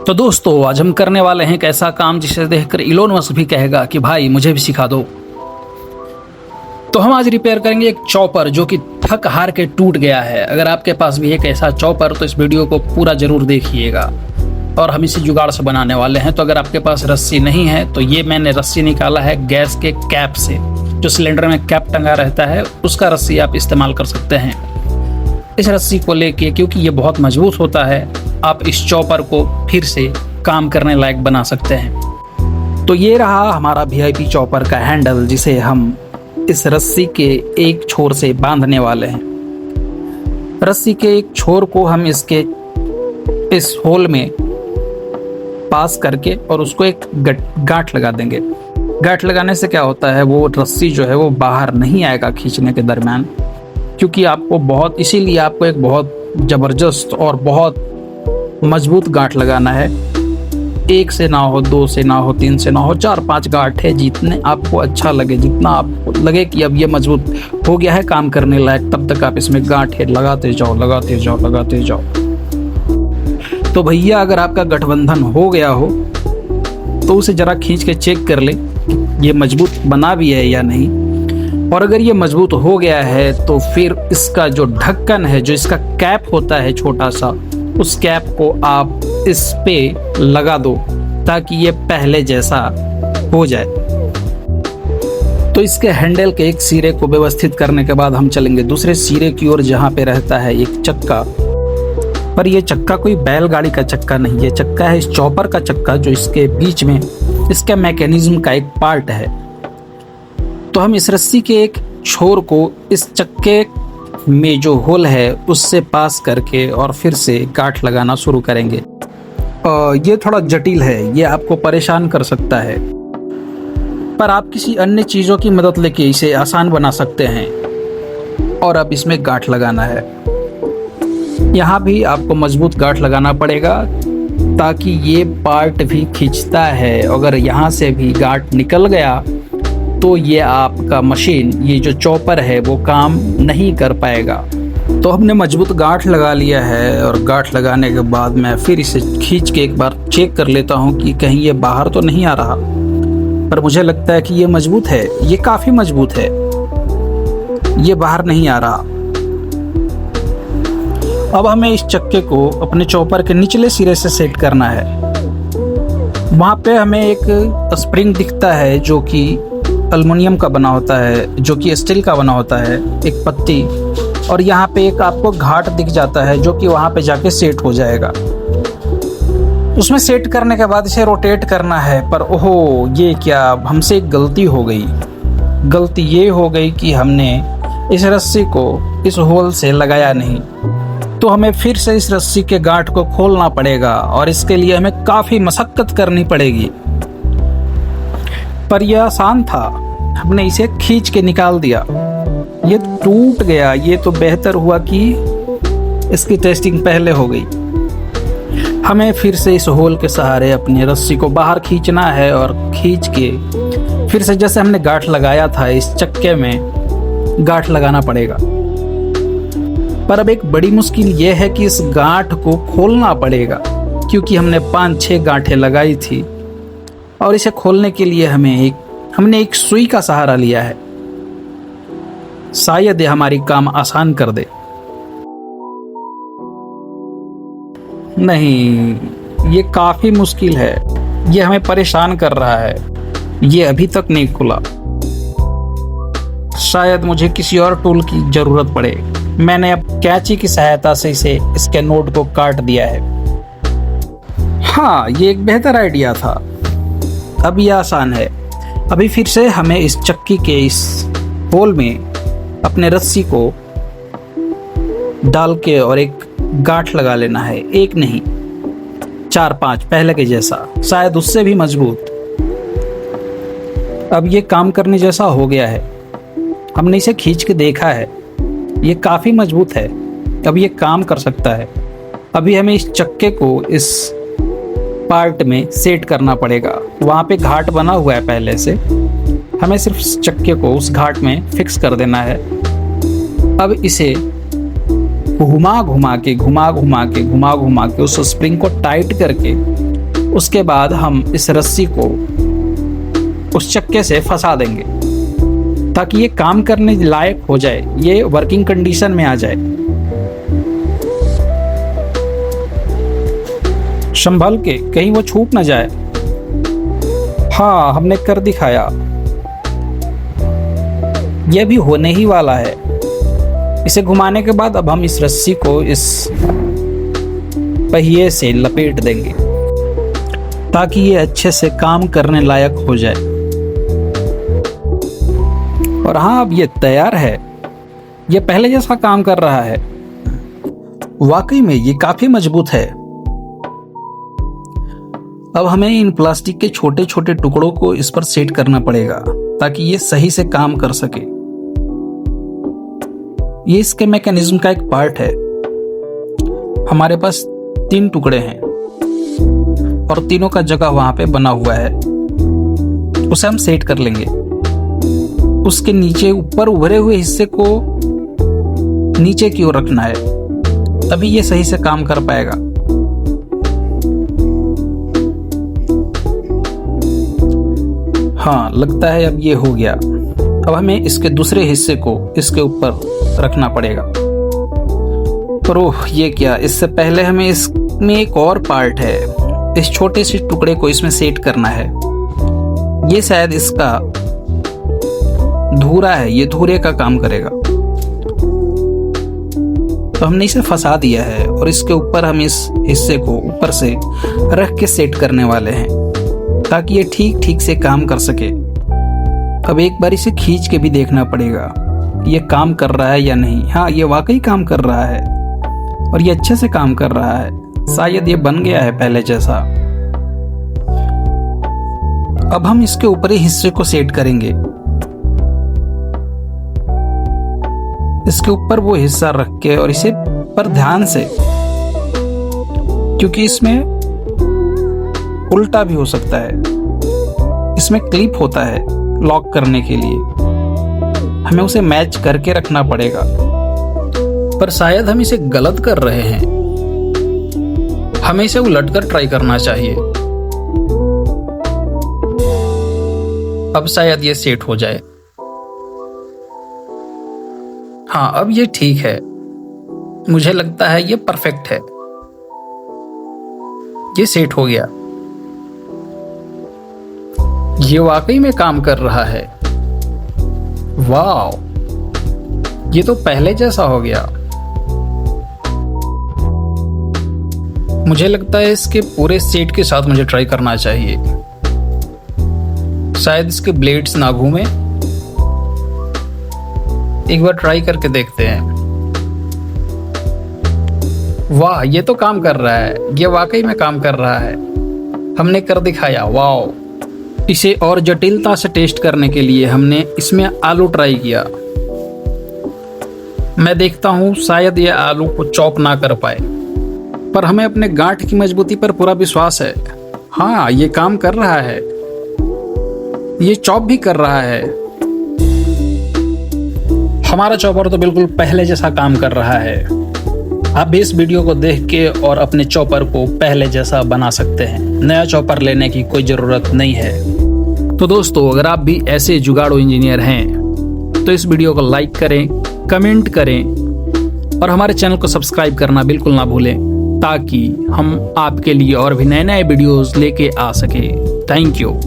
तो दोस्तों आज हम करने वाले हैं एक ऐसा काम जिसे देखकर इलोन मस्क भी कहेगा कि भाई मुझे भी सिखा दो। तो हम आज रिपेयर करेंगे एक चॉपर जो कि थक हार के टूट गया है। अगर आपके पास भी एक ऐसा चॉपर तो इस वीडियो को पूरा जरूर देखिएगा और हम इसी जुगाड़ से बनाने वाले हैं। तो अगर आपके पास रस्सी नहीं है तो ये मैंने रस्सी निकाला है गैस के कैप से, जो सिलेंडर में कैप टंगा रहता है उसका रस्सी आप इस्तेमाल कर सकते हैं। इस रस्सी को लेके क्योंकि ये बहुत मजबूत होता है आप इस चॉपर को फिर से काम करने लायक बना सकते हैं। तो ये रहा हमारा वीआईपी चॉपर का हैंडल जिसे हम इस रस्सी के एक छोर से बांधने वाले हैं। रस्सी के एक छोर को हम इसके इस होल में पास करके और उसको एक गांठ लगा देंगे। गांठ लगाने से क्या होता है, वो रस्सी जो है वो बाहर नहीं आएगा खींचने के दरमियान, क्योंकि इसीलिए आपको एक बहुत ज़बरदस्त और बहुत मजबूत गांठ लगाना है। 1 से ना हो, 2 से ना हो, 3 से ना हो, 4-5 गांठ है, जितने आपको अच्छा लगे, जितना आपको लगे कि अब ये मजबूत हो गया है काम करने लायक, तब तक आप इसमें गांठ लगाते जाओ लगाते जाओ लगाते जाओ। तो भैया अगर आपका गठबंधन हो गया हो तो उसे ज़रा खींच के चेक कर ले कि ये मजबूत बना भी है या नहीं। और अगर ये मजबूत हो गया है तो फिर इसका जो ढक्कन है, जो इसका कैप होता है छोटा सा, उस कैप को आप इस पे लगा दो ताकि ये पहले जैसा हो जाए। तो इसके हैंडल के एक सिरे को व्यवस्थित करने के बाद हम चलेंगे दूसरे सिरे की ओर, जहाँ पे रहता है एक चक्का। पर ये चक्का कोई बैलगाड़ी का चक्का नहीं, ये चक्का है इस चॉपर का चक्का, जो इसके बीच में इसके मैकेनिज्म का एक पार्ट है। तो हम इस रस्सी के एक छोर को इस चक्के में जो होल है उससे पास करके और फिर से गांठ लगाना शुरू करेंगे। ये थोड़ा जटिल है, ये आपको परेशान कर सकता है, पर आप किसी अन्य चीज़ों की मदद लेके इसे आसान बना सकते हैं। और अब इसमें गांठ लगाना है। यहाँ भी आपको मजबूत गांठ लगाना पड़ेगा ताकि ये पार्ट भी खींचता है। अगर यहाँ से भी गांठ निकल गया तो ये आपका मशीन, ये जो चॉपर है, वो काम नहीं कर पाएगा। तो हमने मजबूत गांठ लगा लिया है और गांठ लगाने के बाद मैं फिर इसे खींच के एक बार चेक कर लेता हूँ कि कहीं ये बाहर तो नहीं आ रहा। पर मुझे लगता है कि ये मजबूत है, ये काफ़ी मजबूत है, ये बाहर नहीं आ रहा। अब हमें इस चक्के को अपने चॉपर के निचले सिरे से सेट करना है। वहाँ पे हमें एक स्प्रिंग दिखता है जो कि एल्युमिनियम का बना होता है, जो कि स्टील का बना होता है, एक पत्ती, और यहाँ पे एक आपको घाट दिख जाता है जो कि वहाँ पे जाके सेट हो जाएगा। उसमें सेट करने के बाद इसे रोटेट करना है। पर ओहो, ये क्या, हमसे एक गलती हो गई। गलती ये हो गई कि हमने इस रस्सी को इस होल से लगाया नहीं। तो हमें फिर से इस रस्सी के गांठ को खोलना पड़ेगा और इसके लिए हमें काफ़ी मशक्कत करनी पड़ेगी। पर यह आसान था, हमने इसे खींच के निकाल दिया। ये टूट गया, ये तो बेहतर हुआ कि इसकी टेस्टिंग पहले हो गई। हमें फिर से इस होल के सहारे अपनी रस्सी को बाहर खींचना है और खींच के फिर से जैसे हमने गांठ लगाया था इस चक्के में गांठ लगाना पड़ेगा। पर अब एक बड़ी मुश्किल ये है कि इस गांठ को खोलना पड़ेगा, क्योंकि हमने 5-6 गांठें लगाई थी और इसे खोलने के लिए हमने एक सुई का सहारा लिया है। शायद ये हमारी काम आसान कर दे। नहीं, ये काफी मुश्किल है, ये हमें परेशान कर रहा है। ये अभी तक नहीं खुला। शायद मुझे किसी और टूल की जरूरत पड़े। मैंने अब कैंची की सहायता से इसके नोट को काट दिया है। हाँ, ये एक बेहतर आइडिया था। अब ये आसान है। अभी फिर से हमें इस चक्की के इस होल में अपने रस्सी को डाल के और एक गांठ लगा लेना है। एक नहीं, 4-5 पहले के जैसा, शायद उससे भी मजबूत। अब ये काम करने जैसा हो गया है। हमने इसे खींच के देखा है, ये काफ़ी मजबूत है। अब ये काम कर सकता है। अभी हमें इस चक्के को इस पार्ट में सेट करना पड़ेगा। वहाँ पे घाट बना हुआ है पहले से, हमें सिर्फ चक्के को उस घाट में फिक्स कर देना है। अब इसे घुमा घुमा के उस स्प्रिंग को टाइट करके उसके बाद हम इस रस्सी को उस चक्के से फंसा देंगे ताकि ये काम करने लायक हो जाए, ये वर्किंग कंडीशन में आ जाए। संभल के, कहीं वो छूट ना जाए। हाँ, हमने कर दिखाया। यह भी होने ही वाला है। इसे घुमाने के बाद अब हम इस रस्सी को इस पहिए से लपेट देंगे ताकि ये अच्छे से काम करने लायक हो जाए। और हाँ, अब ये तैयार है। ये पहले जैसा काम कर रहा है। वाकई में ये काफी मजबूत है। अब हमें इन प्लास्टिक के छोटे छोटे टुकड़ों को इस पर सेट करना पड़ेगा ताकि ये सही से काम कर सके। ये इसके मैकेनिज्म का एक पार्ट है। हमारे पास 3 टुकड़े हैं और तीनों का जगह वहां पे बना हुआ है। उसे हम सेट कर लेंगे। उसके नीचे ऊपर उभरे हुए हिस्से को नीचे की ओर रखना है, तभी ये सही से काम कर पाएगा। हाँ, लगता है अब ये हो गया। अब हमें इसके दूसरे हिस्से को इसके ऊपर रखना पड़ेगा। पर ओह, ये क्या, इससे पहले हमें इसमें एक और पार्ट है। इस छोटे से टुकड़े को इसमें सेट करना है। ये शायद इसका धुरा है, ये धुरे का काम करेगा। तो हमने इसे फंसा दिया है और इसके ऊपर हम इस हिस्से को ऊपर से रख के सेट करने वाले हैं ताकि ये ठीक ठीक से काम कर सके। अब एक बार इसे खींच के भी देखना पड़ेगा कि ये काम कर रहा है या नहीं। हाँ, ये वाकई काम कर रहा है और ये अच्छे से काम कर रहा है। शायद ये बन गया है पहले जैसा। अब हम इसके ऊपरी हिस्से को सेट करेंगे। इसके ऊपर वो हिस्सा रख के और इसे पर ध्यान से, क्योंकि इसमें उल्टा भी हो सकता है। इसमें क्लिप होता है लॉक करने के लिए, हमें उसे मैच करके रखना पड़ेगा। पर शायद हम इसे गलत कर रहे हैं। हमें इसे उलटकर ट्राई करना चाहिए। अब शायद ये सेट हो जाए। हाँ, अब ये ठीक है। मुझे लगता है ये परफेक्ट है। ये सेट हो गया। ये वाकई में काम कर रहा है। वाह, ये तो पहले जैसा हो गया। मुझे लगता है इसके पूरे सेट के साथ मुझे ट्राई करना चाहिए। शायद इसके ब्लेड्स ना घूमे। एक बार ट्राई करके देखते हैं। वाह, ये तो काम कर रहा है। ये वाकई में काम कर रहा है। हमने कर दिखाया। वाह। इसे और जटिलता से टेस्ट करने के लिए हमने इसमें आलू ट्राई किया। मैं देखता हूं शायद ये आलू को चॉप ना कर पाए, पर हमें अपने गांठ की मजबूती पर पूरा विश्वास है। हाँ, ये काम कर रहा है। ये चॉप भी कर रहा है। हमारा चॉपर तो बिल्कुल पहले जैसा काम कर रहा है। आप भी इस वीडियो को देख के और अपने चॉपर को पहले जैसा बना सकते हैं। नया चॉपर लेने की कोई ज़रूरत नहीं है। तो दोस्तों, अगर आप भी ऐसे जुगाड़ू इंजीनियर हैं तो इस वीडियो को लाइक करें, कमेंट करें और हमारे चैनल को सब्सक्राइब करना बिल्कुल ना भूलें ताकि हम आपके लिए और भी नए नए वीडियोस लेके आ सके। Thank you.